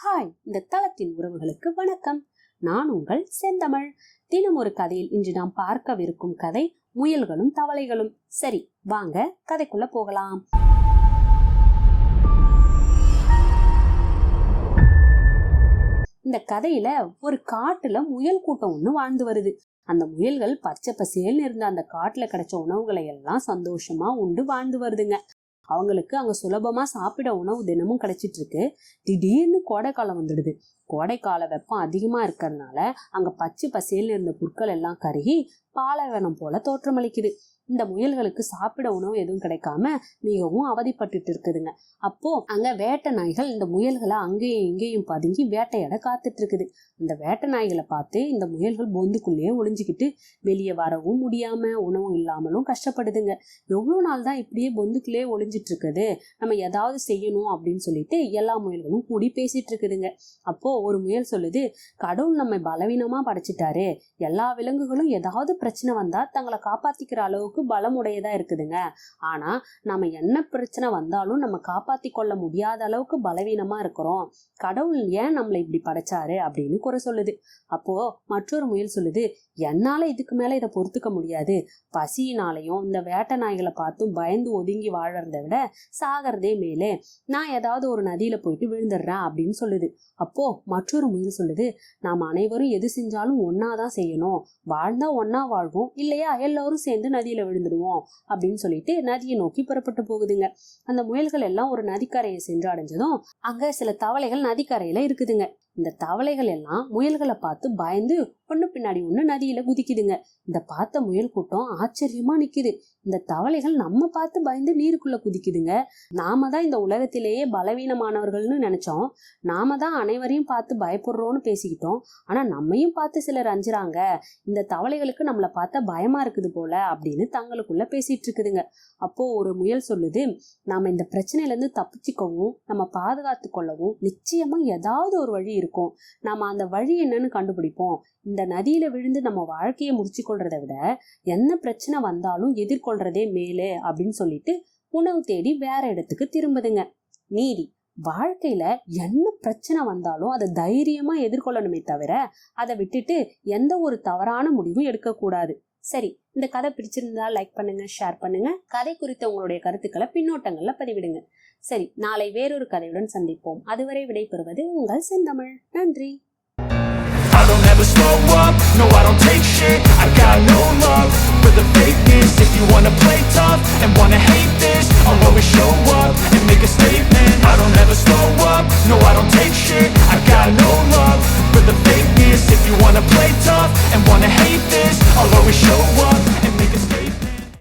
Hi, இந்த தளத்தின் உறவுகளுக்கு வணக்கம். நான் உங்கள் செந்தமிழ். தினம் ஒரு கதையில் இன்று நாம் பார்க்கவிருக்கும் கதை முயல்களும் தவளைகளும். சரி, வாங்க கதைக்குள்ள போகலாம். இந்த கதையில ஒரு காட்டுல முயல் கூட்டம் ஒண்ணு வாழ்ந்து வருது. அந்த முயல்கள் பச்சை பசேல்னு இருந்த அந்த காட்டுல கிடைச்ச உணவுகளை எல்லாம் சந்தோஷமா உண்டு வாழ்ந்து வருதுங்க. அவங்களுக்கு அங்க சுலபமா சாப்பிட உணவு தினமும் கிடைச்சிட்டு இருக்கு. திடீர்னு கோடைக்காலம் வந்துடுது. கோடைக்கால வெப்பம் அதிகமா இருக்கிறதுனால அங்க பச்சை பசேல்னு இருந்த புற்கள் எல்லாம் கருகி பாலைவனம் போல தோற்றமளிக்குது. இந்த முயல்களுக்கு சாப்பிட உணவு எதுவும் கிடைக்காம மிகவும் அவதிப்பட்டு இருக்குதுங்க. அப்போ அங்க வேட்டை நாய்கள் இந்த முயல்களை அங்கேயும் இங்கேயும் பதுங்கி வேட்டையாட காத்துட்டு இருக்குது. இந்த வேட்டை நாய்களை பார்த்து இந்த முயல்கள் பொந்துக்குள்ளேயே ஒளிஞ்சுக்கிட்டு வெளியே வரவும் முடியாம உணவும் இல்லாமலும் கஷ்டப்படுதுங்க. எவ்வளவு நாள் தான் இப்படியே பொந்துக்குள்ளேயே ஒளிஞ்சிட்டு இருக்குது, நம்ம ஏதாவது செய்யணும் அப்படின்னு சொல்லிட்டு எல்லா முயல்களும் கூடி பேசிட்டு இருக்குதுங்க. அப்போ ஒரு முயல் சொல்லுது, கடவுள் நம்மை பலவீனமா படைச்சிட்டாரு, எல்லா விலங்குகளும் ஏதாவது பிரச்சனை வந்தா தங்களை காப்பாத்திக்கிற அளவுக்கு பலம் உடையதா இருக்குதுங்க. ஆனா நம்ம என்ன பிரச்சனை வந்தாலும் நம்ம காப்பாத்தி கொள்ள முடியாத அளவுக்கு பலவீனமா இருக்கிறோம். கடவுள் ஏன் நம்மளை இப்படி படைச்சாரு அப்படின்னு குறை சொல்லுது. அப்போ மற்றொரு முயல் சொல்லுது, என்னால இதுக்கு மேல இதை பொறுத்துக்க முடியாது. பசியினாலையும் இந்த வேட்டை நாய்களை பார்த்தும் பயந்து ஒதுங்கி வாழறத விட சாகிறதே மேலே. நான் ஏதாவது ஒரு நதியில போயிட்டு விழுந்துடுறேன் அப்படின்னு சொல்லுது. அப்போ மற்றொரு முயல் சொல்லுது, நாம் அனைவரும் எது செஞ்சாலும் ஒன்னாதான் செய்யணும். வாழ்ந்தா ஒன்னா வாழ்வோம், இல்லையா எல்லாரும் சேர்ந்து நதியில விழுந்துடுவோம் அப்படின்னு சொல்லிட்டு நதியை நோக்கி புறப்பட்டு போகுதுங்க. அந்த முயல்கள் எல்லாம் ஒரு நதிக்கரையை சென்று அடைஞ்சதும் அங்க சில தவளைகள் நதிக்கரையில இருக்குதுங்க. இந்த தவளைகள் எல்லாம் முயல்களை பார்த்து பயந்து ஒண்ணு பின்னாடி ஒண்ணு நதியில குதிக்குதுங்க. இந்த பார்த்த முயல் கூட்டம் ஆச்சரியமா நிக்குது. இந்த தவளைகள் நம்ம பார்த்து பயந்து நீருக்குள்ள குதிக்குதுங்க. நாம தான் இந்த உலகத்திலேயே பலவீனமானவர்கள்னு நினைச்சோம். நாம தான் அனைவரையும் பார்த்து பயப்படுறோம்னு பேசிக்கிட்டோம். ஆனா நம்மையும் பார்த்து சிலர் அஞ்சுறாங்க. இந்த தவளைகளுக்கு நம்மளை பார்த்தா பயமா இருக்குது போல அப்படின்னு தங்களுக்குள்ள பேசிட்டு இருக்குதுங்க. அப்போ ஒரு முயல் சொல்லுது, நாம இந்த பிரச்சனையில இருந்து தப்பிச்சுக்கவும் நம்ம பாதுகாத்து கொள்ளவும் நிச்சயமா ஏதாவது ஒரு வழி இருக்கும். நாம அந்த வழி என்னன்னு கண்டுபிடிப்போம். இந்த நதியில விழுந்து நம்ம வாழ்க்கையை முடிச்சு கொள்றதை விட என்ன பிரச்சனை வந்தாலும் எதிர்கொள்றதே மேலே அப்படின்னு சொல்லிட்டு உணவு தேடி வேற இடத்துக்கு திரும்புதுங்க. நீதி, வாழ்க்கையில என்ன பிரச்சனை வந்தாலும் அதை தைரியமா எதிர்கொள்ளணுமே தவிர அதை விட்டுட்டு எந்த ஒரு தவறான முடிவும் எடுக்கக்கூடாது. சரி, இந்த கதை பிடிச்சிருந்தா லைக் பண்ணுங்க, ஷேர் பண்ணுங்க. கதை குறித்த உங்களுடைய கருத்துக்களை பின்னோட்டங்கள்ல பதிவிடுங்க. சரி, நாளை வேறொரு கதையுடன் சந்திப்போம். அதுவரை விடைபெறுவது உங்கள் செந்தமிழ். நன்றி. I don't ever slow up, no I don't take shit. I got no love for the fakeness. If you wanna play tough and wanna hate this, I'll always show up and make a statement. I don't ever slow up, no I don't take shit. I got no love for the fakeness. If you wanna play tough and wanna hate this, I'll always show up